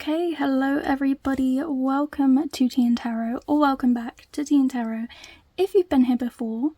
Okay, hello everybody, welcome to TìandTarot, or welcome back to TìandTarot if you've been here before.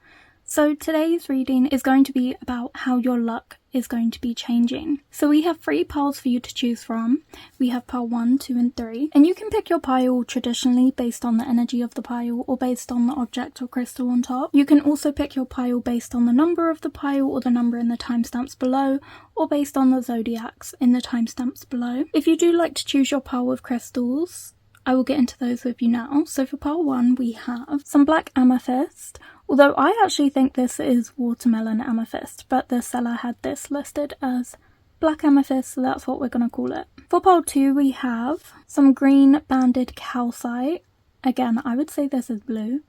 So today's reading is going to be about how your luck is going to be changing. So we have 3 piles for you to choose from. We have pile 1, 2 and 3, and you can pick your pile traditionally based on the energy of the pile or based on the object or crystal on top. You can also pick your pile based on the number of the pile or the number in the timestamps below, or based on the zodiacs in the timestamps below. If you do like to choose your pile with crystals, I will get into those with you now. So for pile 1 we have some black amethyst, although I actually think this is watermelon amethyst, but the seller had this listed as black amethyst, so that's what we're going to call it. For pile 2 we have some green banded calcite. Again, I would say this is blue,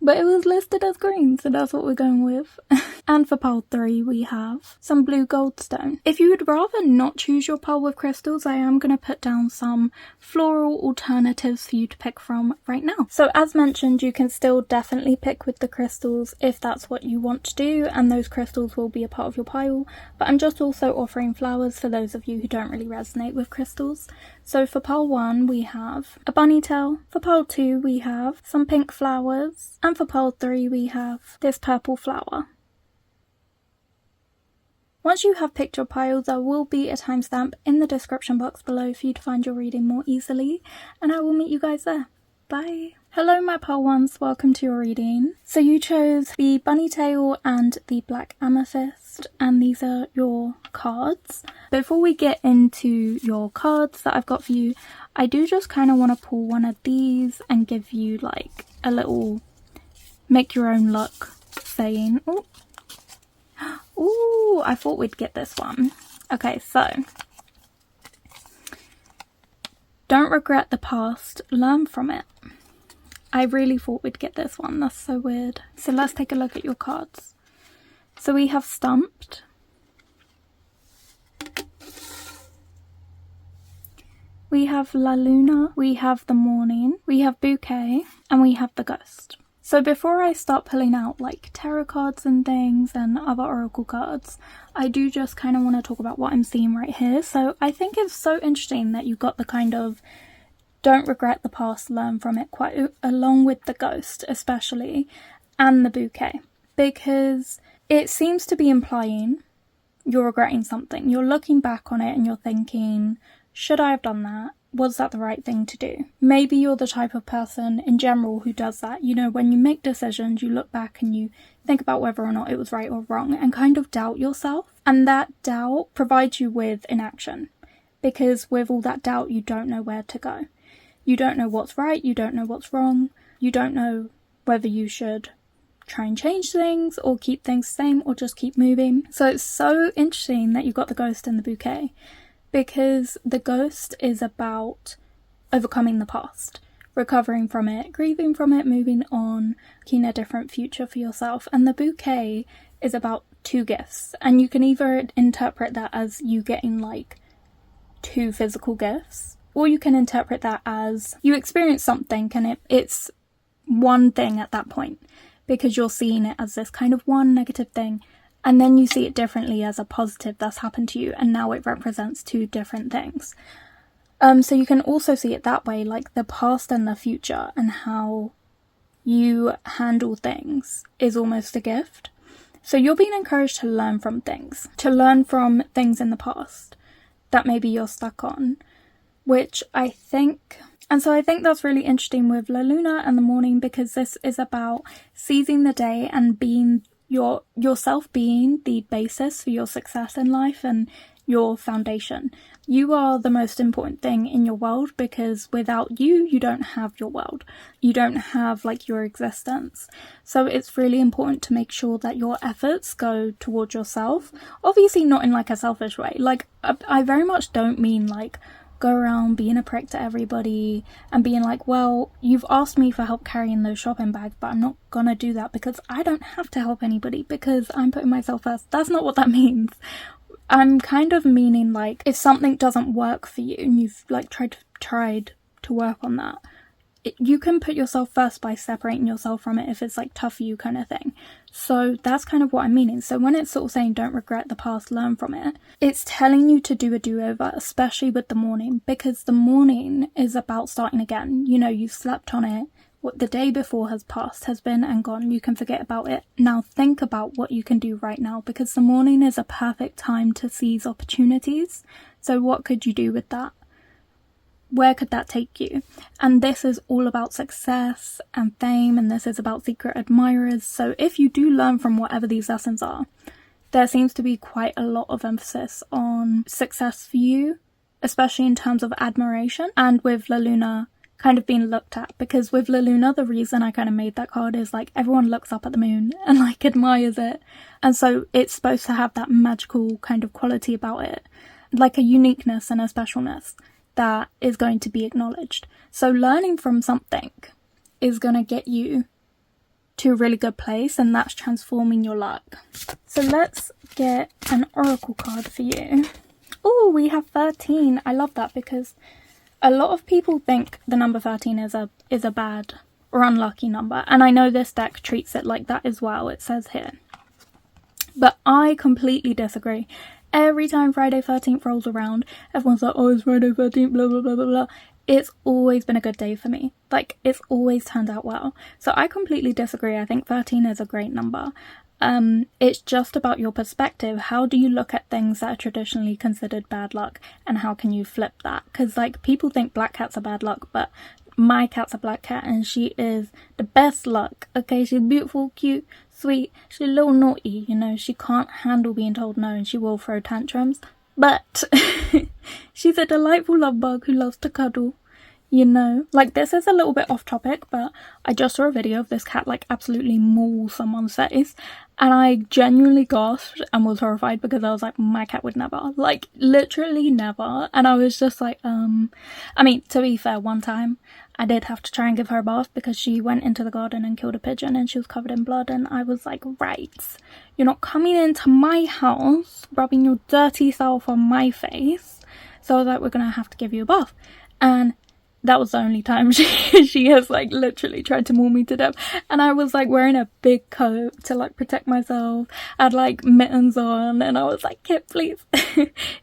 but it was listed as green, so that's what we're going with. And for pile 3 we have some blue goldstone. If you would rather not choose your pile with crystals, I am going to put down some floral alternatives for you to pick from right now. So as mentioned, you can still definitely pick with the crystals if that's what you want to do, and those crystals will be a part of your pile, but I'm just also offering flowers for those of you who don't really resonate with crystals. So for pile 1 we have a bunny tail, for pile 2 we have some pink flowers, and for pile 3 we have this purple flower. Once you have picked your pile, there will be a timestamp in the description box below for you to find your reading more easily, and I will meet you guys there. Bye! Hello my pile ones, welcome to your reading. So you chose the bunny tail and the black amethyst, and these are your cards. Before we get into your cards that I've got for you, I do just kind of want to pull one of these and give you like a little make your own luck saying. Ooh, I thought we'd get this one. Okay, so don't regret the past, learn from it. I really thought we'd get this one, that's so weird. So let's take a look at your cards. So we have stumped, we have La Luna, we have the morning, we have bouquet, and we have the ghost. So before I start pulling out like tarot cards and things and other oracle cards, I do just kind of want to talk about what I'm seeing right here. So I think it's so interesting that you got the kind of don't regret the past, learn from it, quite along with the ghost especially, and the bouquet, because it seems to be implying you're regretting something. You're looking back on it and you're thinking, should I have done that? Was that the right thing to do? Maybe you're the type of person in general who does that. You know, when you make decisions, you look back and you think about whether or not it was right or wrong and kind of doubt yourself. And that doubt provides you with inaction, because with all that doubt, you don't know where to go. You don't know what's right, you don't know what's wrong, you don't know whether you should try and change things or keep things the same or just keep moving. So it's so interesting that you got the ghost and the bouquet, because the ghost is about overcoming the past, recovering from it, grieving from it, moving on, making a different future for yourself. And the bouquet is about 2 gifts, and you can either interpret that as you getting like 2 physical gifts, or you can interpret that as you experience something and it's one thing at that point, because you're seeing it as this kind of one negative thing, and then you see it differently as a positive that's happened to you, and now it represents 2 different things. So you can also see it that way, like the past and the future, and how you handle things is almost a gift. So you're being encouraged to learn from things in the past that maybe you're stuck on, which I think that's really interesting with La Luna and the morning, because this is about seizing the day and being yourself being the basis for your success in life and your foundation. You are the most important thing in your world, because without you, you don't have your world. You don't have like your existence. So it's really important to make sure that your efforts go towards yourself. Obviously not in like a selfish way. Like I very much don't mean like go around being a prick to everybody and being like, well, you've asked me for help carrying those shopping bags, but I'm not gonna do that because I don't have to help anybody because I'm putting myself first. That's not what that means. I'm kind of meaning like if something doesn't work for you and you've like tried to work on that, you can put yourself first by separating yourself from it if it's like tough for you kind of thing. So that's kind of what I'm meaning. So when it's sort of saying don't regret the past, learn from it, it's telling you to do a do-over, especially with the morning, because the morning is about starting again. You know, you slept on it. What the day before has passed, has been and gone. You can forget about it. Now think about what you can do right now, because the morning is a perfect time to seize opportunities. So what could you do with that? Where could that take you? And this is all about success and fame, and this is about secret admirers. So if you do learn from whatever these lessons are, there seems to be quite a lot of emphasis on success for you, especially in terms of admiration, and with La Luna kind of being looked at, because with La Luna, the reason I kind of made that card is like everyone looks up at the moon and like admires it, and so it's supposed to have that magical kind of quality about it, like a uniqueness and a specialness that is going to be acknowledged. So learning from something is going to get you to a really good place, and that's transforming your luck. So let's get an oracle card for you. Oh, we have 13. I love that, because a lot of people think the number 13 is a bad or unlucky number, and I know this deck treats it like that as well, it says here. But I completely disagree. Every time Friday 13th rolls around, everyone's like, oh, it's Friday 13th, blah, blah, blah, blah, blah. It's always been a good day for me. Like, it's always turned out well. So I completely disagree. I think 13 is a great number. It's just about your perspective. How do you look at things that are traditionally considered bad luck, and how can you flip that? Because, like, people think black cats are bad luck, but my cat's a black cat and she is the best luck. Okay, she's beautiful, cute, sweet, she's a little naughty, you know, she can't handle being told no and she will throw tantrums, but she's a delightful love bug who loves to cuddle, you know. Like, this is a little bit off topic, but I just saw a video of this cat like absolutely maul someone's face, and I genuinely gasped and was horrified, because I was like, my cat would never, like literally never. And I was just like, I mean, to be fair, one time I did have to try and give her a bath because she went into the garden and killed a pigeon and she was covered in blood, and I was like, right, you're not coming into my house rubbing your dirty self on my face. So I was like, we're gonna have to give you a bath. And that was the only time she has like literally tried to maul me to death. And I was like wearing a big coat to like protect myself. I had like mittens on, and I was like, Kit, please.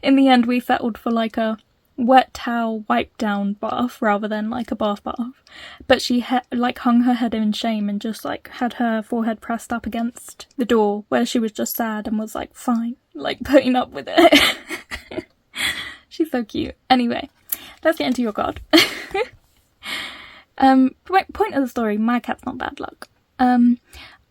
In the end, we settled for like a wet towel wipe down bath rather than like a bath. But she like hung her head in shame and just like had her forehead pressed up against the door, where she was just sad and was like fine, like putting up with it. She's so cute. Anyway, let's get into your card. Point of the story, my cat's not bad luck.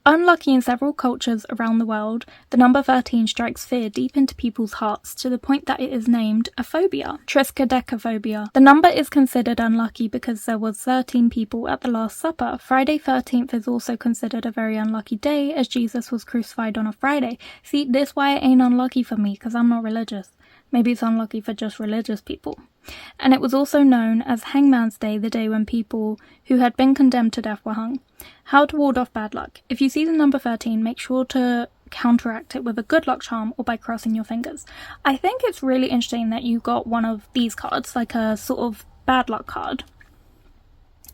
Unlucky in several cultures around the world, the number 13 strikes fear deep into people's hearts to the point that it is named a phobia, triskaidekaphobia. The number is considered unlucky because there was 13 people at the Last Supper. Friday 13th is also considered a very unlucky day, as Jesus was crucified on a Friday. See, this why it ain't unlucky for me, because I'm not religious. Maybe it's unlucky for just religious people. And it was also known as Hangman's Day, the day when people who had been condemned to death were hung. How to ward off bad luck. If you see the number 13, make sure to counteract it with a good luck charm or by crossing your fingers. I think it's really interesting that you got one of these cards, like a sort of bad luck card,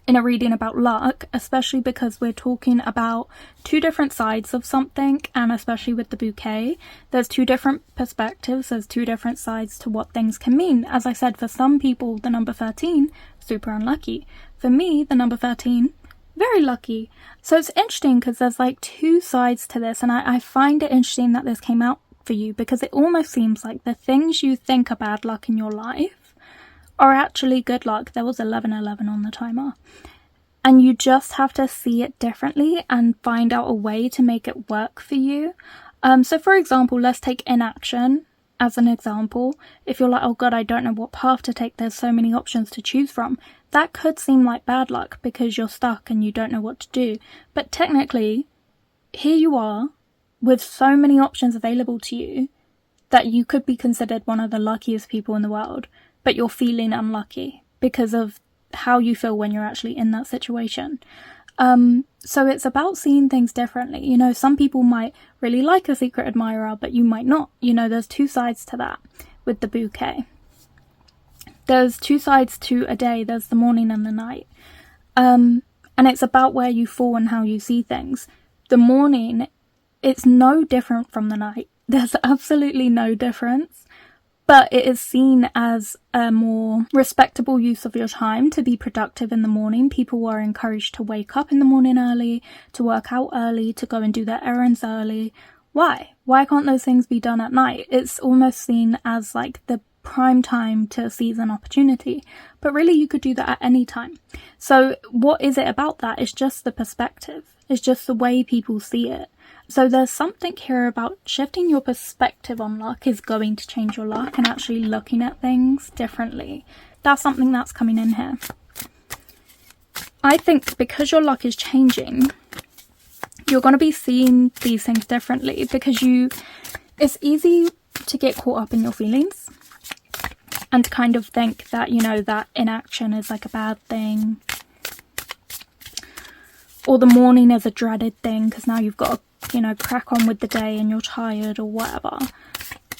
in a reading about luck, especially because we're talking about two different sides of something, and especially with the bouquet, there's two different perspectives, there's two different sides to what things can mean. As I said, for some people, the number 13, super unlucky. For me, the number 13, very lucky. So it's interesting because there's like two sides to this, and I find it interesting that this came out for you, because it almost seems like the things you think are bad luck in your life are actually good luck. There was 11:11 on the timer. And you just have to see it differently and find out a way to make it work for you. So for example, let's take inaction as an example. If you're like, oh god, I don't know what path to take, there's so many options to choose from. That could seem like bad luck because you're stuck and you don't know what to do. But technically, here you are with so many options available to you that you could be considered one of the luckiest people in the world, but you're feeling unlucky because of how you feel when you're actually in that situation. So it's about seeing things differently. You know, some people might really like a secret admirer, but you might not. You know, there's two sides to that with the bouquet. There's two sides to a day. There's the morning and the night. And it's about where you fall and how you see things. The morning, it's no different from the night. There's absolutely no difference. But it is seen as a more respectable use of your time to be productive in the morning. People are encouraged to wake up in the morning early, to work out early, to go and do their errands early. Why? Why can't those things be done at night? It's almost seen as like the prime time to seize an opportunity. But really you could do that at any time. So what is it about that? It's just the perspective. It's just the way people see it. So there's something here about shifting your perspective on luck is going to change your luck, and actually looking at things differently. That's something that's coming in here. I think because your luck is changing, you're going to be seeing these things differently, because it's easy to get caught up in your feelings and to kind of think that, you know, that inaction is like a bad thing, or the morning is a dreaded thing because now you've got to, you know, crack on with the day and you're tired or whatever.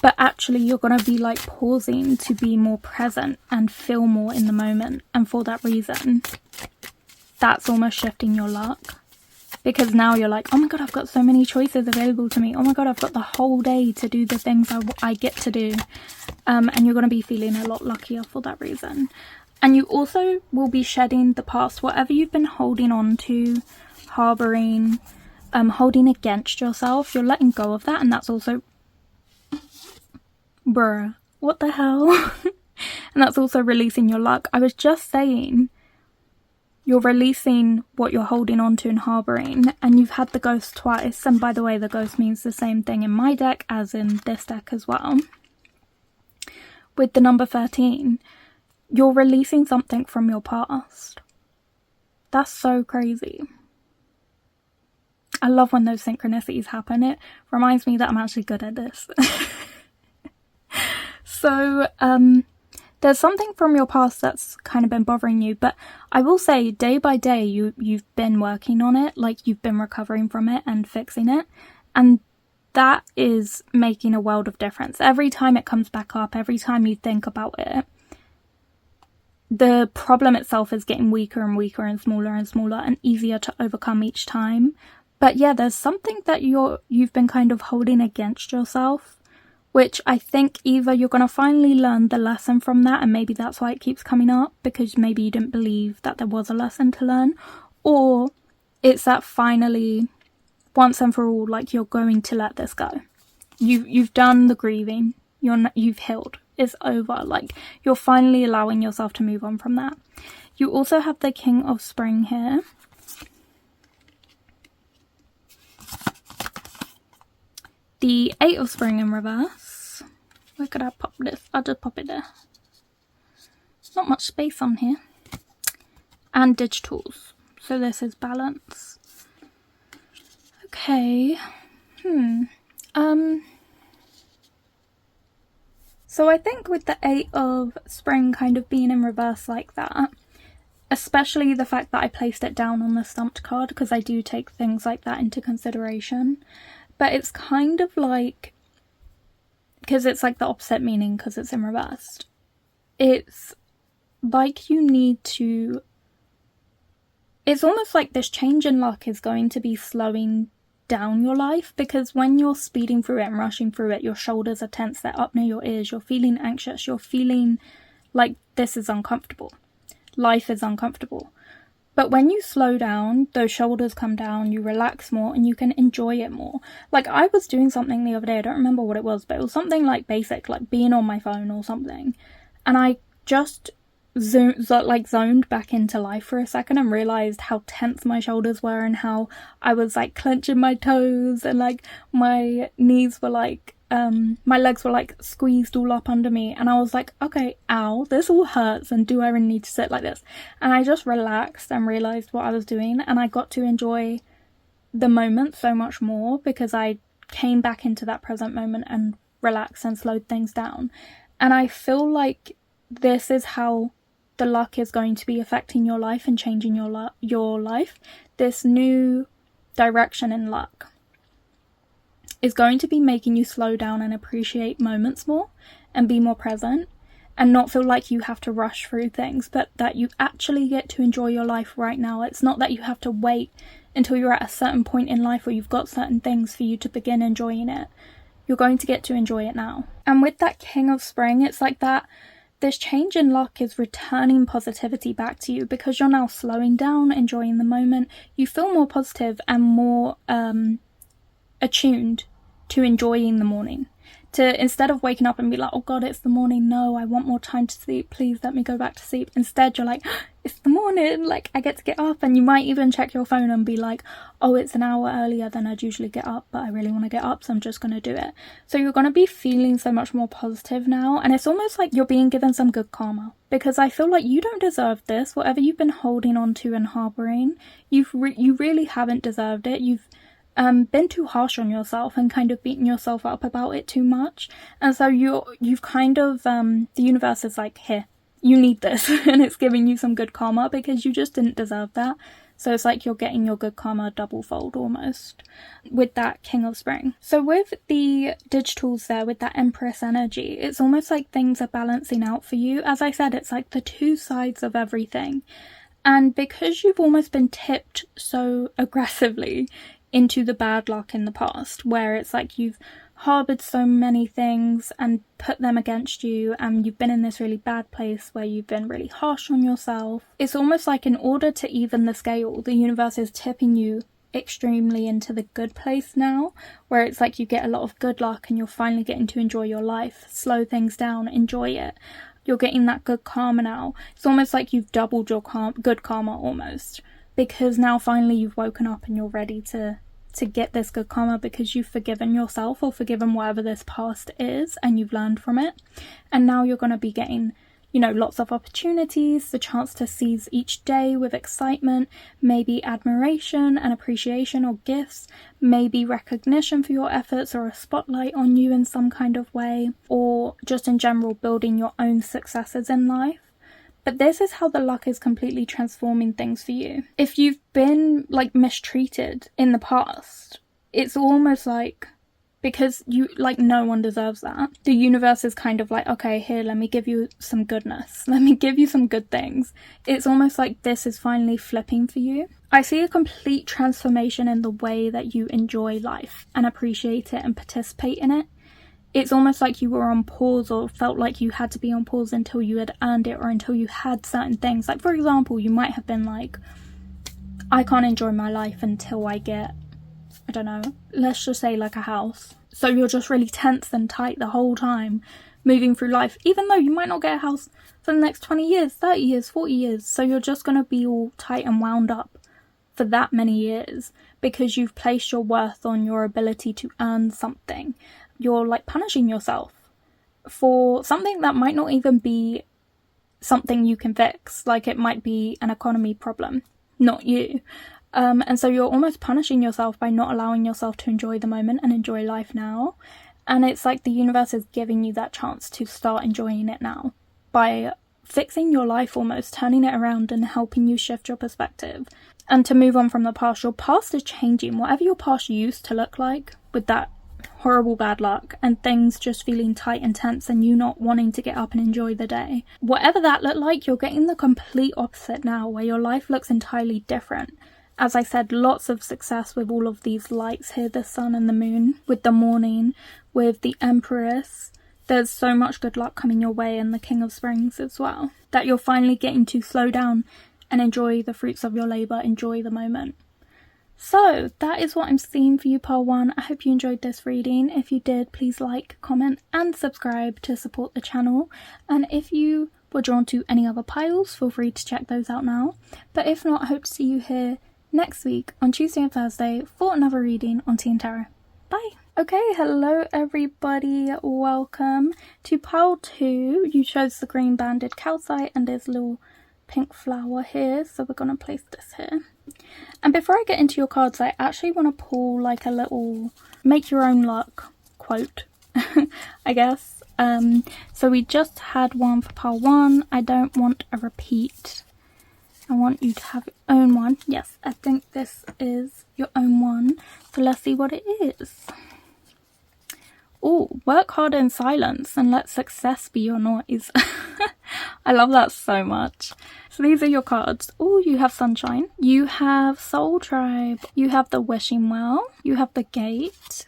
But actually you're going to be like pausing to be more present and feel more in the moment. And for that reason, that's almost shifting your luck. Because now you're like, oh my god, I've got so many choices available to me. Oh my god, I've got the whole day to do the things I get to do. And you're going to be feeling a lot luckier for that reason. And you also will be shedding the past, whatever you've been holding on to, harbouring, holding against yourself. You're letting go of that, and that's also... Bruh, what the hell? And that's also releasing your luck. I was just saying, you're releasing what you're holding on to and harbouring, and you've had the ghost twice. And by the way, the ghost means the same thing in my deck as in this deck as well. With the number 13, you're releasing something from your past. That's so crazy. I love when those synchronicities happen. It reminds me that I'm actually good at this. So, there's something from your past that's kind of been bothering you, but I will say day by day you've been working on it, like you've been recovering from it and fixing it, and that is making a world of difference. Every time it comes back up, every time you think about it, the problem itself is getting weaker and weaker and smaller and easier to overcome each time. But yeah, there's something that you've been kind of holding against yourself, which I think either you're going to finally learn the lesson from that, and maybe that's why it keeps coming up, because maybe you didn't believe that there was a lesson to learn, or it's that finally, once and for all, like you're going to let this go. You've done the grieving. You've healed. It's over. Like you're finally allowing yourself to move on from that. You also have the King of Spring here. The 8 of Spring in reverse. Where could I pop this? I'll just pop it there. Not much space on here. And digitals. So this is balance. Okay. So I think with the 8 of Spring kind of being in reverse like that, especially the fact that I placed it down on the stumped card, because I do take things like that into consideration, but it's kind of like, because it's like the opposite meaning because it's in reverse, it's like you need to, it's almost like this change in luck is going to be slowing down your life, because when you're speeding through it and rushing through it, your shoulders are tense, they're up near your ears, you're feeling anxious, you're feeling like this is uncomfortable. Life is uncomfortable. But when you slow down, those shoulders come down, you relax more, and you can enjoy it more. Like I was doing something the other day, I don't remember what it was, but it was something like basic, like being on my phone or something, and I just zoned back into life for a second and realized how tense my shoulders were, and how I was like clenching my toes, and like my knees were like my legs were like squeezed all up under me, and I was like, okay, ow, this all hurts, and do I really need to sit like this? And I just relaxed and realized what I was doing, and I got to enjoy the moment so much more because I came back into that present moment and relaxed and slowed things down. And I feel like this is how the luck is going to be affecting your life and changing your life. This new direction in luck is going to be making you slow down and appreciate moments more and be more present. and not feel like you have to rush through things, but that you actually get to enjoy your life right now. It's not that you have to wait until you're at a certain point in life where you've got certain things for you to begin enjoying it. You're going to get to enjoy it now. And with that King of Spring, it's like that this change in luck is returning positivity back to you because you're now slowing down, enjoying the moment. You feel more positive and more attuned to enjoying the morning. To, instead of waking up and be like, oh God, it's the morning, no, I want more time to sleep, please let me go back to sleep. Instead, you're like, it's the morning, like, I get to get up. And you might even check your phone and be like, oh, it's an hour earlier than I'd usually get up, but I really want to get up, so I'm just going to do it. So you're going to be feeling so much more positive now. And it's almost like you're being given some good karma, because I feel like you don't deserve this. Whatever you've been holding on to and harboring, you really haven't deserved it. You've been too harsh on yourself and kind of beaten yourself up about it too much. And so you've kind of, the universe is like, here, you need this. And it's giving you some good karma because you just didn't deserve that. So it's like you're getting your good karma double fold almost with that King of Spring. So with the digitals there, with that Empress energy, it's almost like things are balancing out for you. As I said, it's like the two sides of everything. And because you've almost been tipped so aggressively into the bad luck in the past, where it's like you've harbored so many things and put them against you, and you've been in this really bad place where you've been really harsh on yourself. It's almost like in order to even the scale, the universe is tipping you extremely into the good place now, where it's like you get a lot of good luck and you're finally getting to enjoy your life, slow things down, enjoy it. You're getting that good karma now. It's almost like you've doubled your good karma almost. Because now finally you've woken up and you're ready to get this good karma because you've forgiven yourself or forgiven whatever this past is and you've learned from it. And now you're going to be getting, you know, lots of opportunities, the chance to seize each day with excitement, maybe admiration and appreciation or gifts, maybe recognition for your efforts or a spotlight on you in some kind of way, or just in general building your own successes in life. But this is how the luck is completely transforming things for you. If you've been like mistreated in the past, it's almost like, because you, like, no one deserves that. The universe is kind of like, okay, here, let me give you some goodness. Let me give you some good things. It's almost like this is finally flipping for you. I see a complete transformation in the way that you enjoy life and appreciate it and participate in it. It's almost like you were on pause or felt like you had to be on pause until you had earned it or until you had certain things. Like, for example, you might have been like, I can't enjoy my life until I get, I don't know, let's just say like a house. So you're just really tense and tight the whole time moving through life, even though you might not get a house for the next 20 years, 30 years, 40 years. So you're just going to be all tight and wound up for that many years because you've placed your worth on your ability to earn something. You're like punishing yourself for something that might not even be something you can fix. Like, it might be an economy problem, not you. And so you're almost punishing yourself by not allowing yourself to enjoy the moment and enjoy life now. And it's like the universe is giving you that chance to start enjoying it now by fixing your life, almost turning it around and helping you shift your perspective and to move on from the past. Your past is changing. Whatever your past used to look like with that horrible bad luck and things just feeling tight and tense and you not wanting to get up and enjoy the day, whatever that looked like, you're getting the complete opposite now, where your life looks entirely different. As I said, lots of success with all of these lights here, the sun and the moon, with the morning, with the Empress. There's so much good luck coming your way, and the King of Springs as well, that you're finally getting to slow down and enjoy the fruits of your labour, enjoy the moment. So that is what I'm seeing for you, Pile 1. I hope you enjoyed this reading. If you did, please like, comment and subscribe to support the channel. And if you were drawn to any other piles, feel free to check those out now. But if not, I hope to see you here next week on Tuesday and Thursday for another reading on TìandTarot. Bye! Okay, hello everybody. Welcome to Pile 2. You chose the green banded calcite and there's a little pink flower here. So we're going to place this here. And before I get into your cards, I actually want to pull like a little make your own luck quote, I guess. So we just had one for Pile 1. I don't want a repeat. I want you to have your own one. Yes, I think this is your own one. So let's see what it is. Oh, work hard in silence and let success be your noise. I love that so much. So these are your cards. Oh, you have Sunshine. You have Soul Tribe. You have the Wishing Well. You have the Gate.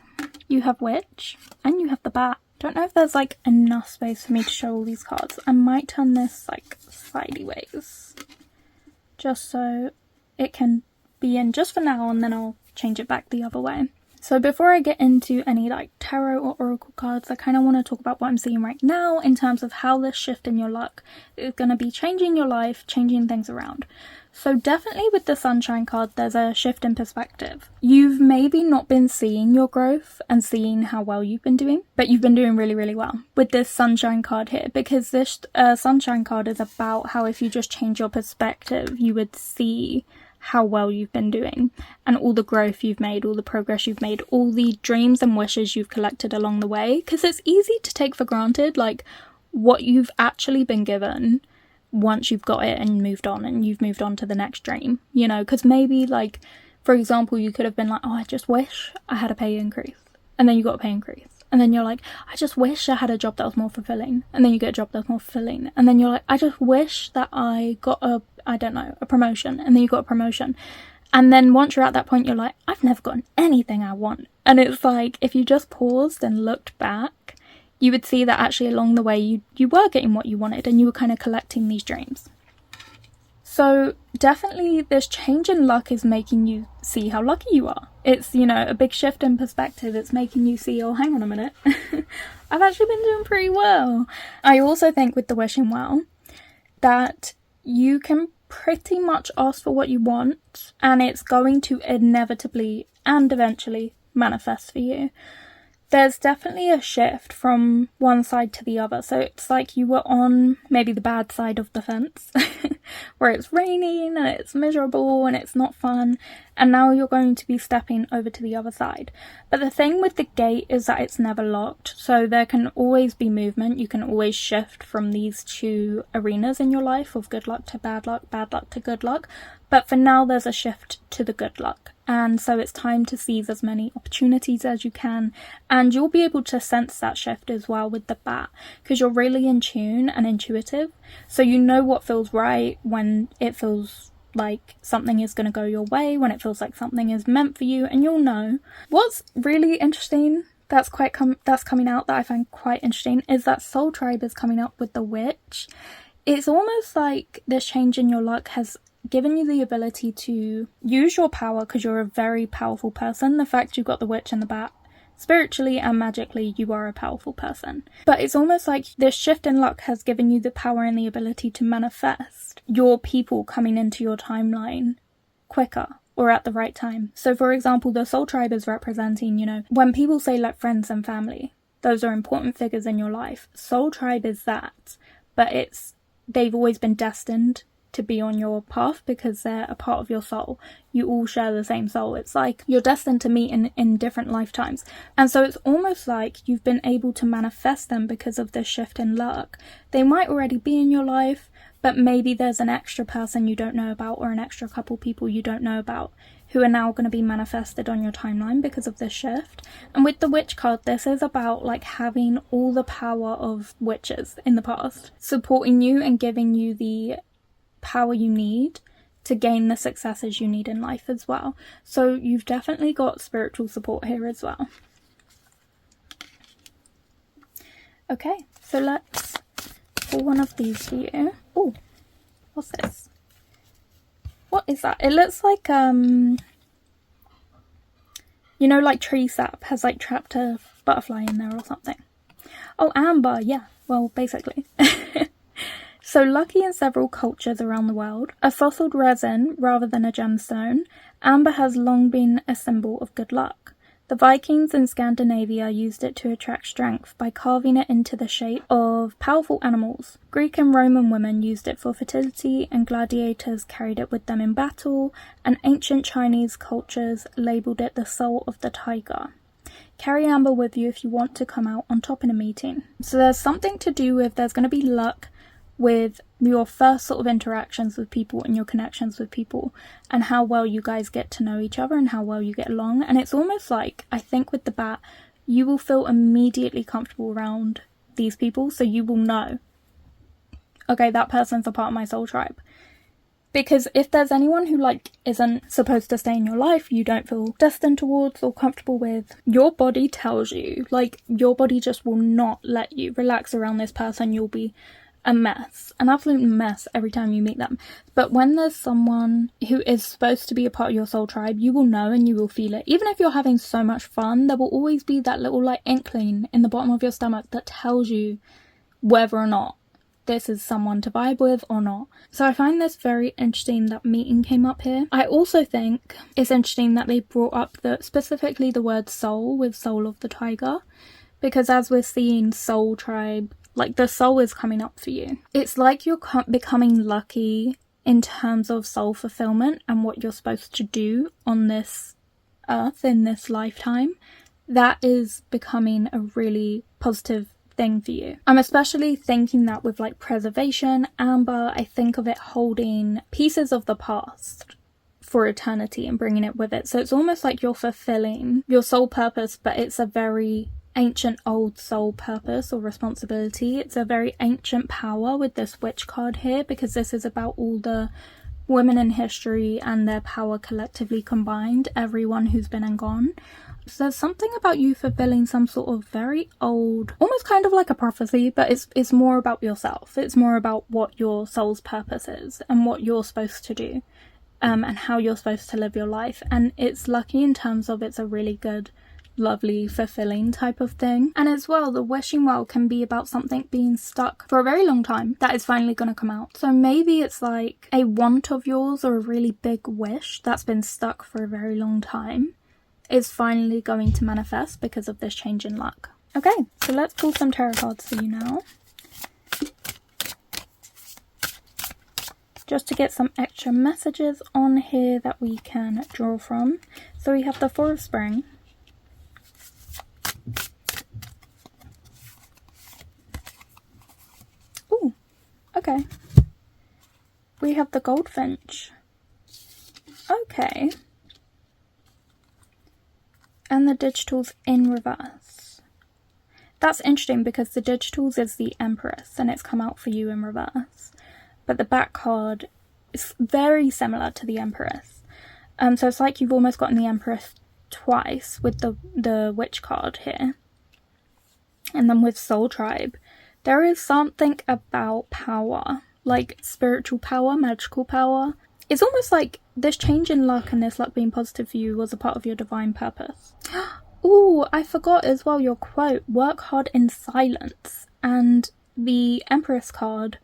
You have Witch. And you have the Bat. Don't know if there's like enough space for me to show all these cards. I might turn this like sideways, just so it can be in just for now, and then I'll change it back the other way. So before I get into any like tarot or oracle cards, I kind of want to talk about what I'm seeing right now in terms of how this shift in your luck is going to be changing your life, changing things around. So definitely with the Sunshine card, there's a shift in perspective. You've maybe not been seeing your growth and seeing how well you've been doing, but you've been doing really, really well with this Sunshine card here, because this Sunshine card is about how if you just change your perspective, you would see how well you've been doing and all the growth you've made, all the progress you've made, all the dreams and wishes you've collected along the way, because it's easy to take for granted like what you've actually been given once you've got it and moved on, and you've moved on to the next dream, you know, because maybe like, for example, you could have been like, oh, I just wish I had a pay increase, and then you got a pay increase, and then you're like, I just wish I had a job that was more fulfilling, and then you get a job that's more fulfilling, and then you're like, I just wish that I got a promotion, and then you got a promotion, and then once you're at that point, you're like, I've never gotten anything I want. And it's like, if you just paused and looked back, you would see that actually along the way you were getting what you wanted, and you were kind of collecting these dreams. So definitely this change in luck is making you see how lucky you are. It's, you know, a big shift in perspective. It's making you see, oh, hang on a minute, I've actually been doing pretty well. I also think with the Wishing Well that you can pretty much ask for what you want, and it's going to inevitably and eventually manifest for you. There's definitely a shift from one side to the other. So it's like you were on maybe the bad side of the fence where it's raining and it's miserable and it's not fun, and now you're going to be stepping over to the other side. But the thing with the gate is that it's never locked, so there can always be movement. You can always shift from these two arenas in your life of good luck to bad luck to good luck. But for now, there's a shift to the good luck. And so it's time to seize as many opportunities as you can. And you'll be able to sense that shift as well with the Bat, because you're really in tune and intuitive. So you know what feels right, when it feels like something is going to go your way, when it feels like something is meant for you, and you'll know. What's really interesting that's coming out that I find quite interesting is that Soul Tribe is coming up with the Witch. It's almost like this change in your luck has given you the ability to use your power, because you're a very powerful person. The fact you've got the Witch and the Bat, spiritually and magically, you are a powerful person. But it's almost like this shift in luck has given you the power and the ability to manifest your people coming into your timeline quicker or at the right time. So for example, the Soul Tribe is representing, you know, when people say like friends and family, those are important figures in your life. Soul Tribe is that, but they've always been destined to be on your path because they're a part of your soul. You all share the same soul. It's like you're destined to meet in different lifetimes. And so it's almost like you've been able to manifest them because of this shift in luck. They might already be in your life, but maybe there's an extra person you don't know about, or an extra couple people you don't know about, who are now going to be manifested on your timeline because of this shift. And with the Witch card, this is about like having all the power of witches in the past supporting you and giving you the power you need to gain the successes you need in life as well. So you've definitely got spiritual support here as well. Okay, so let's pull one of these for you. Oh, what's this? What is that? It looks like you know, like tree sap has like trapped a butterfly in there or something. Oh, amber, yeah, well, basically. So lucky in several cultures around the world, a fossiled resin rather than a gemstone, amber has long been a symbol of good luck. The Vikings in Scandinavia used it to attract strength by carving it into the shape of powerful animals. Greek and Roman women used it for fertility, and gladiators carried it with them in battle, and ancient Chinese cultures labelled it the soul of the tiger. Carry amber with you if you want to come out on top in a meeting. So there's something to do with, there's going to be luck with your first sort of interactions with people and your connections with people, and how well you guys get to know each other and how well you get along. And it's almost like, I think with the Bat, you will feel immediately comfortable around these people, so you will know okay, that person's a part of my soul tribe. Because if there's anyone who, like, isn't supposed to stay in your life, you don't feel destined towards or comfortable with, your body tells you, like, your body just will not let you relax around this person. You'll be a mess, an absolute mess every time you meet them. But when there's someone who is supposed to be a part of your soul tribe, you will know and you will feel it. Even if you're having so much fun, there will always be that little, like, inkling in the bottom of your stomach that tells you whether or not this is someone to vibe with or not. So I find this very interesting that meeting came up here. I also think it's interesting that they brought up specifically the word soul with soul of the tiger, because as we're seeing soul tribe, like, the soul is coming up for you. It's like you're becoming lucky in terms of soul fulfillment and what you're supposed to do on this earth in this lifetime. That is becoming a really positive thing for you. I'm especially thinking that with, like, preservation, amber, I think of it holding pieces of the past for eternity and bringing it with it. So it's almost like you're fulfilling your soul purpose, but it's a very ancient old soul purpose or responsibility. It's a very ancient power with this witch card here, because this is about all the women in history and their power collectively combined, everyone who's been and gone. So there's something about you fulfilling some sort of very old, almost kind of like a prophecy, but it's more about yourself. It's more about what your soul's purpose is and what you're supposed to do, and how you're supposed to live your life. And it's lucky in terms of it's a really good, lovely, fulfilling type of thing. And as well, the wishing well can be about something being stuck for a very long time that is finally going to come out. So maybe it's like a want of yours or a really big wish that's been stuck for a very long time is finally going to manifest because of this change in luck. Okay, so let's pull some tarot cards for you now, just to get some extra messages on here that we can draw from. So we have the Four of Spring, ooh, okay, we have the Goldfinch, okay, and the Digitals in reverse. That's interesting because the Digitals is the Empress and it's come out for you in reverse. But the back card is very similar to the Empress. So it's like you've almost gotten the Empress twice with the Witch card here. And then with Soul Tribe, there is something about power, like spiritual power, magical power. It's almost like this change in luck and this luck being positive for you was a part of your divine purpose. Ooh, I forgot as well your quote, work hard in silence. And the Empress card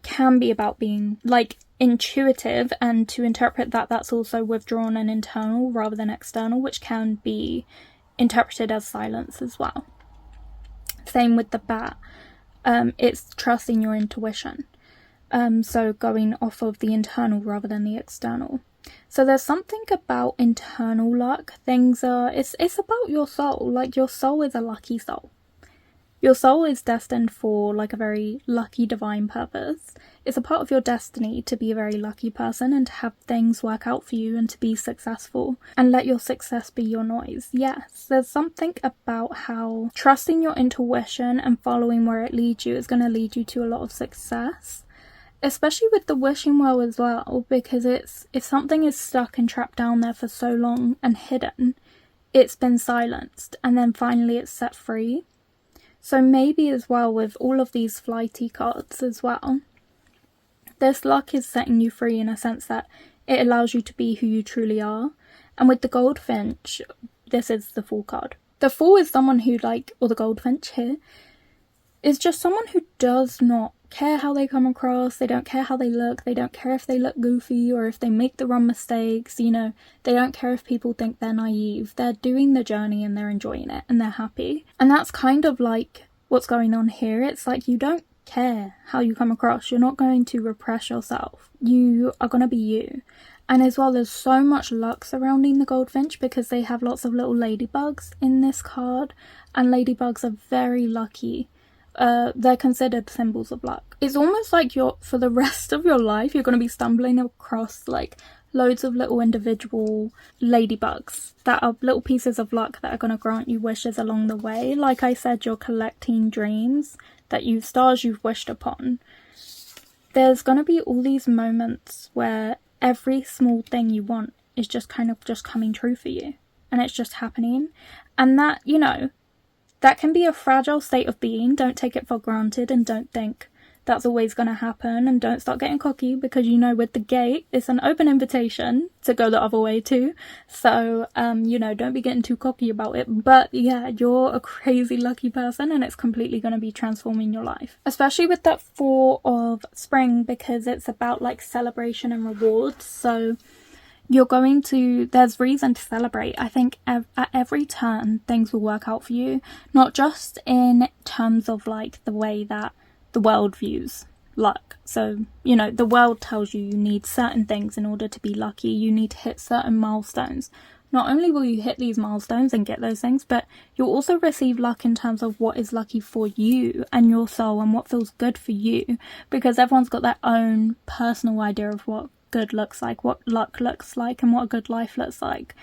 can be about being, like, intuitive, and to interpret that, that's also withdrawn and internal rather than external, which can be interpreted as silence as well. Same with the bat. It's trusting your intuition. So going off of the internal rather than the external. So there's something about internal luck. Things are, it's about your soul. Like, your soul is a lucky soul. Your soul is destined for, like, a very lucky divine purpose. It's a part of your destiny to be a very lucky person and to have things work out for you and to be successful and let your success be your noise. Yes, there's something about how trusting your intuition and following where it leads you is going to lead you to a lot of success. Especially with the wishing well as well, because if something is stuck and trapped down there for so long and hidden, it's been silenced and then finally it's set free. So maybe as well with all of these flighty cards as well, this luck is setting you free in a sense that it allows you to be who you truly are. And with the Goldfinch, this is the Fool card. The Fool is someone who, like, or the Goldfinch here, is just someone who does not care how they come across. They don't care how they look. They don't care if they look goofy or if they make the wrong mistakes. You know, they don't care if people think they're naive. They're doing the journey and they're enjoying it and they're happy. And that's kind of like what's going on here. It's like you don't care how you come across. You're not going to repress yourself. You are going to be you. And as well, there's so much luck surrounding the Goldfinch because they have lots of little ladybugs in this card. And ladybugs are very lucky. They're considered symbols of luck. It's almost like for the rest of your life, you're going to be stumbling across, like, loads of little individual ladybugs that are little pieces of luck that are going to grant you wishes along the way. Like I said, you're collecting dreams stars you've wished upon. there's going to be all these moments where every small thing you want is just kind of just coming true for you. And it's just happening. And that, you know, that can be a fragile state of being. Don't take it for granted and don't think that's always going to happen, and don't start getting cocky, because you know with the gate it's an open invitation to go the other way too. So you know, don't be getting too cocky about it. But yeah, you're a crazy lucky person, and it's completely going to be transforming your life, especially with that 4 of spring, because it's about like celebration and rewards. So you're going to, there's reason to celebrate. I think at every turn things will work out for you, not just in terms of like the way that the world views luck. So, you know, the world tells you need certain things in order to be lucky. You need to hit certain milestones. Not only will you hit these milestones and get those things, but you'll also receive luck in terms of what is lucky for you and your soul and what feels good for you, because everyone's got their own personal idea of what good looks like, what luck looks like, and what a good life looks like.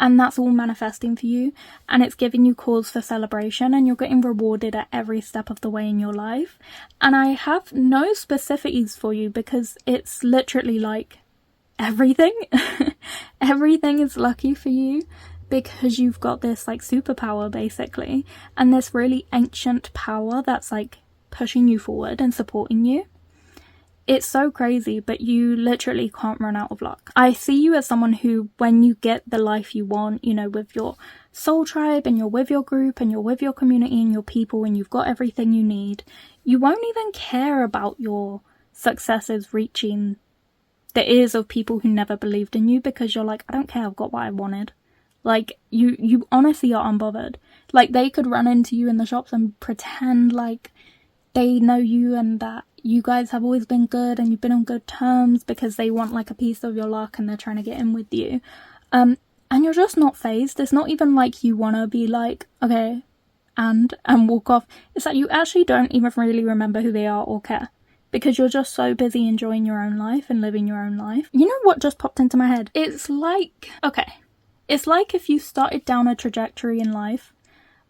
And that's all manifesting for you, and it's giving you cause for celebration, and you're getting rewarded at every step of the way in your life. And I have no specifics for you, because it's literally like everything. Everything is lucky for you, because you've got this like superpower basically, and this really ancient power that's like pushing you forward and supporting you. It's so crazy, but you literally can't run out of luck. I see you as someone who, when you get the life you want, you know, with your soul tribe, and you're with your group, and you're with your community and your people, and you've got everything you need, you won't even care about your successes reaching the ears of people who never believed in you, because you're like, I don't care, I've got what I wanted. Like, you honestly are unbothered. Like, they could run into you in the shops and pretend like they know you and that you guys have always been good and you've been on good terms, because they want like a piece of your luck and they're trying to get in with you. And you're just not phased. It's not even like you want to be like, okay, and walk off. It's like you actually don't even really remember who they are or care, because you're just so busy enjoying your own life and living your own life. You know what just popped into my head? It's like, okay, it's like if you started down a trajectory in life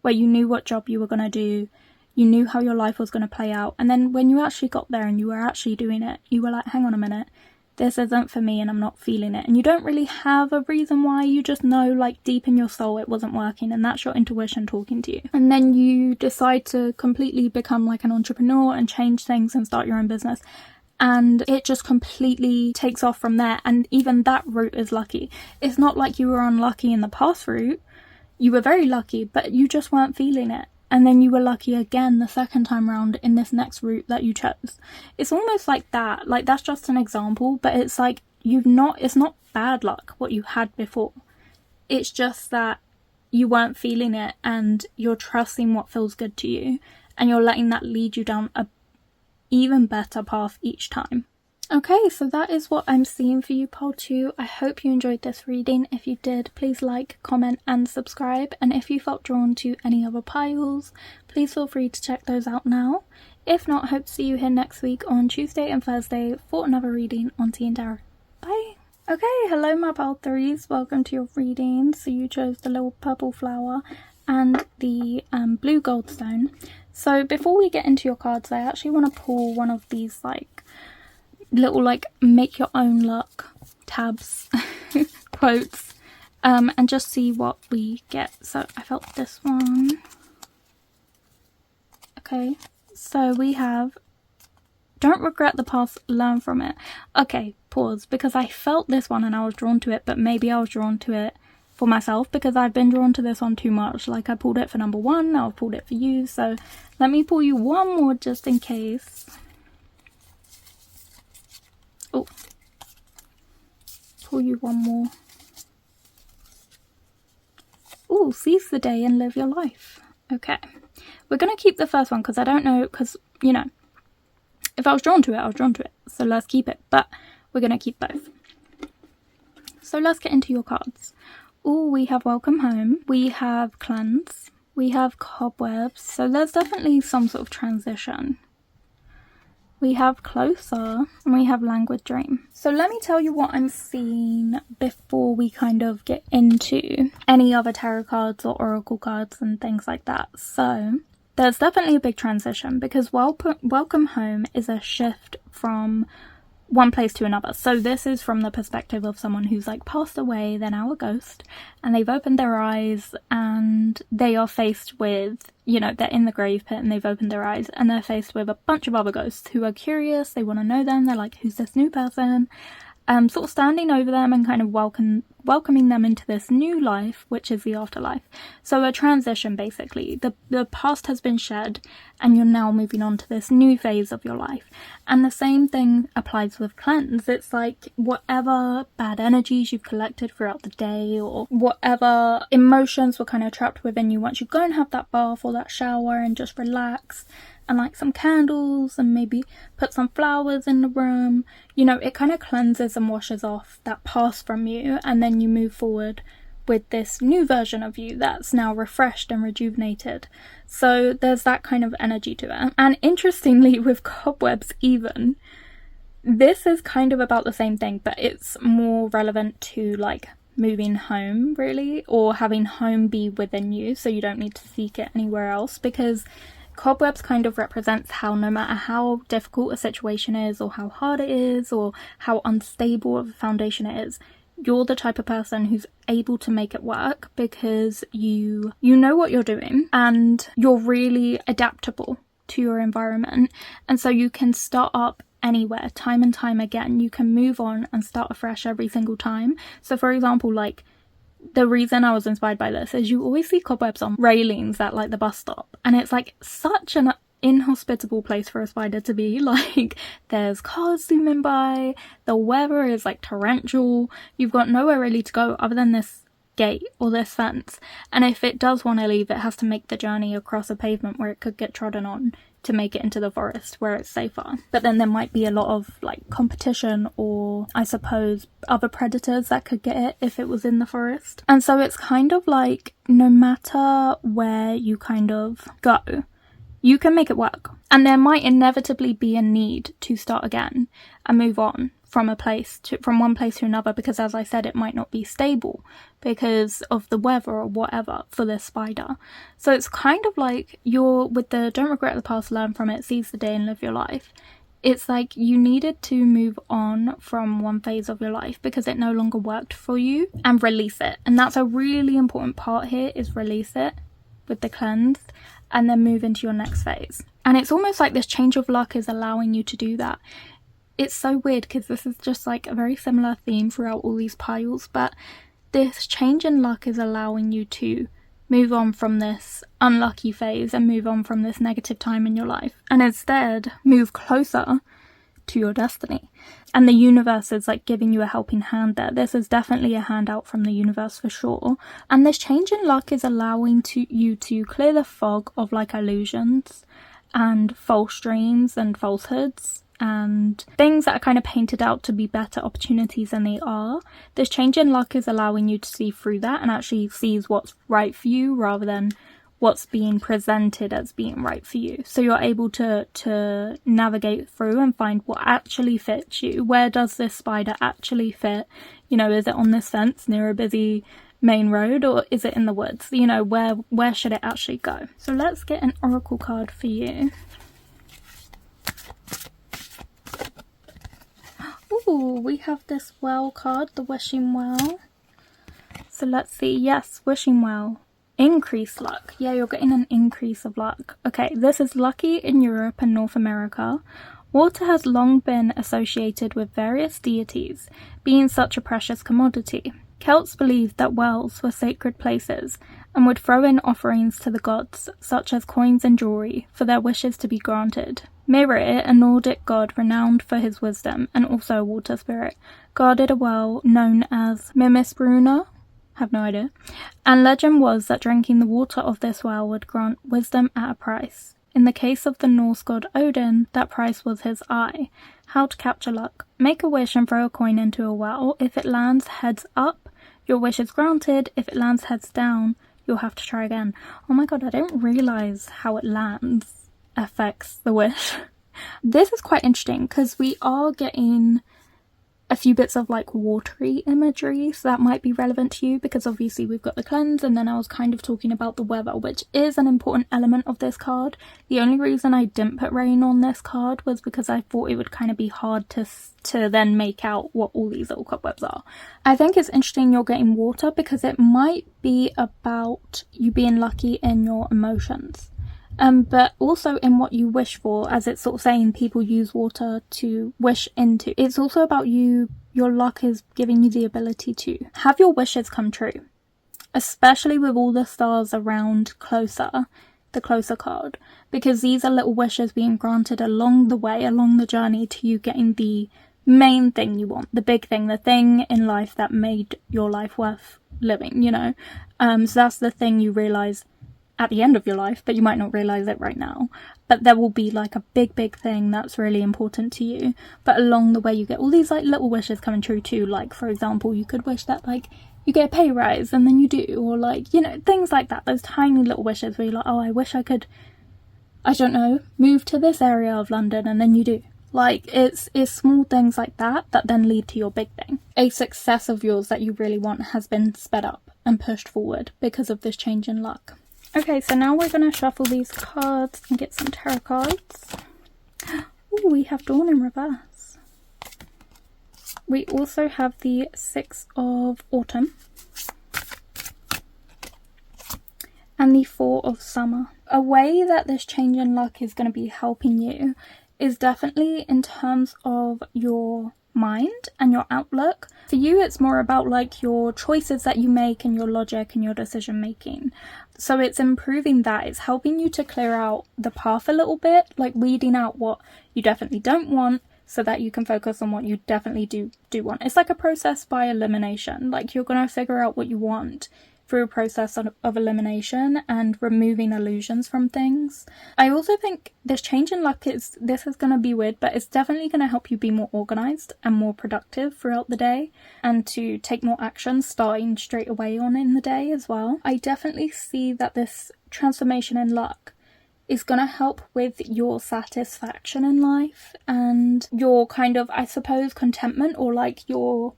where you knew what job you were going to do, you knew how your life was going to play out, and then when you actually got there and you were actually doing it, you were like, hang on a minute, this isn't for me and I'm not feeling it. And you don't really have a reason why, you just know like deep in your soul it wasn't working, and that's your intuition talking to you. And then you decide to completely become like an entrepreneur and change things and start your own business, and it just completely takes off from there. And even that route is lucky. It's not like you were unlucky in the past route. You were very lucky, but you just weren't feeling it. And then you were lucky again the second time round in this next route that you chose. It's almost like that. Like, that's just an example, but it's like it's not bad luck what you had before. It's just that you weren't feeling it, and you're trusting what feels good to you, and you're letting that lead you down a even better path each time. Okay, so that is what I'm seeing for you, pile 2. I hope you enjoyed this reading. If you did, please like, comment and subscribe. And if you felt drawn to any other piles, please feel free to check those out now. If not, hope to see you here next week on Tuesday and Thursday for another reading on TìandTarot. Bye! Okay, hello my pile 3s. Welcome to your reading. So you chose the little purple flower and the blue goldstone. So before we get into your cards, I actually want to pull one of these like little like make your own luck tabs quotes and just see what we get. So I felt this one. Okay, so we have, don't regret the past, learn from it. Okay, pause, because I felt this one and I was drawn to it, but maybe I was drawn to it for myself because I've been drawn to this one too much. Like, I pulled it for number 1, now I've pulled it for you, so let me pull you one more just in case. Oh, pull you one more. Oh, seize the day and live your life. Okay, we're going to keep the first one because I don't know, because, you know, if I was drawn to it, I was drawn to it. So let's keep it, but we're going to keep both. So let's get into your cards. Oh, we have welcome home. We have cleanse. We have cobwebs. So there's definitely some sort of transition. We have closer, and we have languid dream. So let me tell you what I'm seeing before we kind of get into any other tarot cards or oracle cards and things like that. So there's definitely a big transition, because welcome home is a shift from one place to another. So this is from the perspective of someone who's like passed away, they're now a ghost, and they've opened their eyes and they are faced with, you know, they're in the grave pit and they've opened their eyes and they're faced with a bunch of other ghosts who are curious, they want to know them, they're like, who's this new person? Sort of standing over them and kind of welcoming them into this new life, which is the afterlife. So a transition, basically. The past has been shed and you're now moving on to this new phase of your life. And the same thing applies with cleanse. It's like whatever bad energies you've collected throughout the day, or whatever emotions were kind of trapped within you, once you go and have that bath or that shower and just relax and light some candles and maybe put some flowers in the room, you know, it kind of cleanses and washes off that past from you, and then you move forward with this new version of you that's now refreshed and rejuvenated. So there's that kind of energy to it. And interestingly, with cobwebs even, this is kind of about the same thing, but it's more relevant to like moving home, really, or having home be within you, so you don't need to seek it anywhere else, because cobwebs kind of represents how no matter how difficult a situation is, or how hard it is, or how unstable of a foundation it is, you're the type of person who's able to make it work, because you know what you're doing and you're really adaptable to your environment, and so you can start up anywhere time and time again. You can move on and start afresh every single time. So for example, like, the reason I was inspired by this is you always see cobwebs on railings at like the bus stop, and it's like such an inhospitable place for a spider to be. Like, there's cars zooming by, the weather is like torrential, you've got nowhere really to go other than this gate or this fence, and if it does want to leave, it has to make the journey across a pavement where it could get trodden on to make it into the forest where it's safer. But then there might be a lot of like competition, or I suppose other predators that could get it if it was in the forest. And so it's kind of like no matter where you kind of go, you can make it work. And there might inevitably be a need to start again and move on from one place to another, because as I said, it might not be stable because of the weather or whatever for this spider. So it's kind of like you're with the don't regret the past, learn from it, seize the day and live your life. It's like you needed to move on from one phase of your life because it no longer worked for you, and release it. And that's a really important part here, is release it with the cleanse and then move into your next phase. And it's almost like this change of luck is allowing you to do that. It's so weird because this is just like a very similar theme throughout all these piles, but this change in luck is allowing you to move on from this unlucky phase and move on from this negative time in your life, and instead move closer to your destiny. And the universe is like giving you a helping hand there. This is definitely a handout from the universe for sure. And this change in luck is allowing you to clear the fog of like illusions and false dreams and falsehoods and things that are kind of painted out to be better opportunities than they are. This change in luck is allowing you to see through that and actually sees what's right for you rather than what's being presented as being right for you. So you're able to navigate through and find what actually fits you. Where does this spider actually fit? You know, is it on this fence near a busy main road, or is it in the woods? You know, where should it actually go? So let's get an oracle card for you. Ooh, we have this well card, the wishing well. So let's see. Yes, wishing well. Increase luck. Yeah, you're getting an increase of luck. Okay, this is lucky in Europe and North America. Water has long been associated with various deities, being such a precious commodity. Celts believed that wells were sacred places and would throw in offerings to the gods, such as coins and jewelry, for their wishes to be granted. Mirror, a Nordic god renowned for his wisdom and also a water spirit, guarded a well known as Mimisbruna. Have no idea. And legend was that drinking the water of this well would grant wisdom at a price. In the case of the Norse god Odin, that price was his eye. How to capture luck. Make a wish and throw a coin into a well. If it lands heads up, your wish is granted. If it lands heads down, you'll have to try again. Oh my god, I didn't realise how it lands affects the wish. This is quite interesting because we are getting a few bits of like watery imagery, so that might be relevant to you, because obviously we've got the cleanse, and then I was kind of talking about the weather, which is an important element of this card. The only reason I didn't put rain on this card was because I thought it would kind of be hard to then make out what all these little cobwebs are. I think it's interesting you're getting water, because it might be about you being lucky in your emotions. But also in what you wish for, as it's sort of saying people use water to wish into. It's also about your luck is giving you the ability to have your wishes come true, especially with all the stars around the closer card, because these are little wishes being granted along the way, along the journey to you getting the main thing you want, the big thing, the thing in life that made your life worth living, you know. So that's the thing you realise at the end of your life, but you might not realise it right now. But there will be like a big thing that's really important to you. But along the way you get all these like little wishes coming true too. Like, for example, you could wish that like you get a pay rise, and then you do, or like, you know, things like that. Those tiny little wishes where you're like, oh, I wish I could, I don't know, move to this area of London, and then you do. Like, it's small things like that that then lead to your big thing. A success of yours that you really want has been sped up and pushed forward because of this change in luck. Okay, so now we're going to shuffle these cards and get some tarot cards. Oh, we have Dawn in reverse. We also have the Six of Autumn. And the Four of Summer. A way that this change in luck is going to be helping you is definitely in terms of your mind and your outlook. For you, it's more about like your choices that you make and your logic and your decision making. So it's improving that. It's helping you to clear out the path a little bit, like weeding out what you definitely don't want so that you can focus on what you definitely do want. It's like a process by elimination. Like, you're going to figure out what you want through a process of elimination and removing illusions from things. I also think this change in luck this is going to be weird, but it's definitely going to help you be more organised and more productive throughout the day, and to take more action starting straight away on in the day as well. I definitely see that this transformation in luck is going to help with your satisfaction in life and your kind of, I suppose, contentment, or like your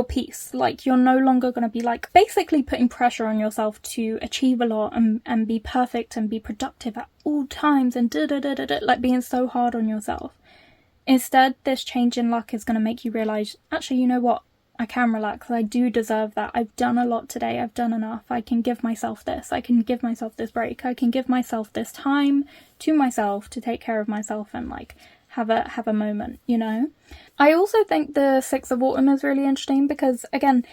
peace. Like, you're no longer going to be like basically putting pressure on yourself to achieve a lot and be perfect and be productive at all times and like being so hard on yourself. Instead, this change in luck is going to make you realise, actually, you know what, I can relax. I do deserve that. I've done a lot today. I've done enough. I can give myself this. I can give myself this break. I can give myself this time to myself to take care of myself and like have a moment, you know. I also think the Six of Autumn is really interesting because, again,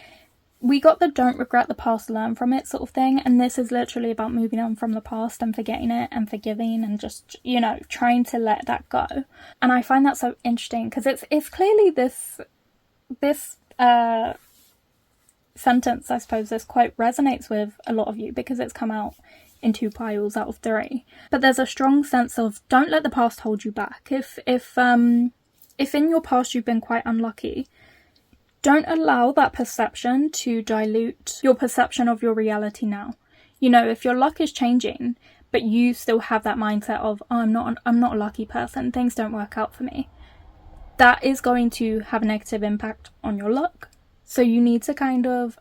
we got the don't regret the past, learn from it sort of thing, and this is literally about moving on from the past and forgetting it and forgiving and just, you know, trying to let that go. And I find that so interesting because it's clearly this sentence, I suppose, this quote resonates with a lot of you because it's come out in 2 piles out of 3. But there's a strong sense of don't let the past hold you back. If in your past you've been quite unlucky, don't allow that perception to dilute your perception of your reality now. You know, if your luck is changing, but you still have that mindset of, oh, I'm not a lucky person, things don't work out for me, that is going to have a negative impact on your luck. So you need to kind of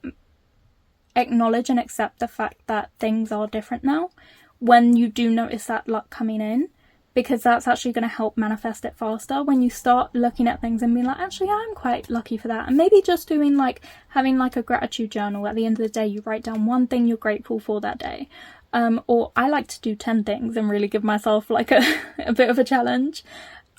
acknowledge and accept the fact that things are different now when you do notice that luck coming in, because that's actually going to help manifest it faster when you start looking at things and being like, actually, I'm quite lucky for that. And maybe just doing like having like a gratitude journal. At the end of the day, you write down one thing you're grateful for that day. Or I like to do 10 things and really give myself like a bit of a challenge.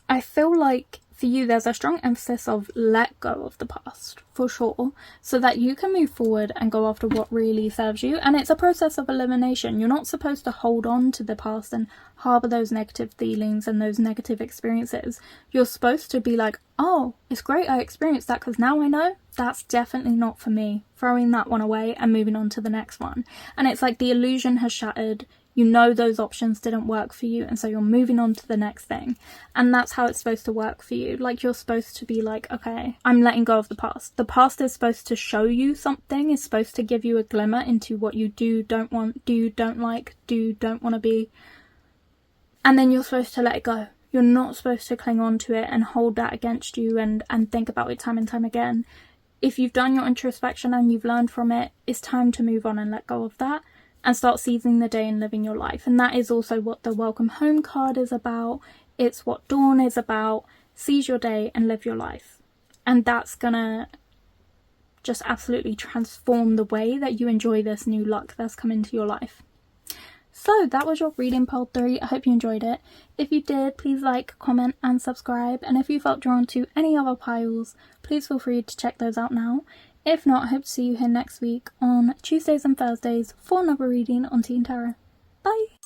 I feel like for you, there's a strong emphasis of let go of the past, for sure, so that you can move forward and go after what really serves you. And it's a process of elimination. You're not supposed to hold on to the past and harbour those negative feelings and those negative experiences. You're supposed to be like, oh, it's great I experienced that because now I know that's definitely not for me. Throwing that one away and moving on to the next one. And it's like the illusion has shattered. You know those options didn't work for you, and so you're moving on to the next thing. And that's how it's supposed to work for you. Like, you're supposed to be like, okay, I'm letting go of the past. The past is supposed to show you something, is supposed to give you a glimmer into what you do, don't want, do, don't like, do, don't want to be. And then you're supposed to let it go. You're not supposed to cling on to it and hold that against you and think about it time and time again. If you've done your introspection and you've learned from it, it's time to move on and let go of that and start seizing the day and living your life. And that is also what the Welcome Home card is about. It's what Dawn is about. Seize your day and live your life. And that's gonna just absolutely transform the way that you enjoy this new luck that's come into your life. So that was your reading, pile 3. I hope you enjoyed it. If you did, please like, comment and subscribe. And if you felt drawn to any other piles, please feel free to check those out now. If not, I hope to see you here next week on Tuesdays and Thursdays for another reading on Tea and Tarot. Bye!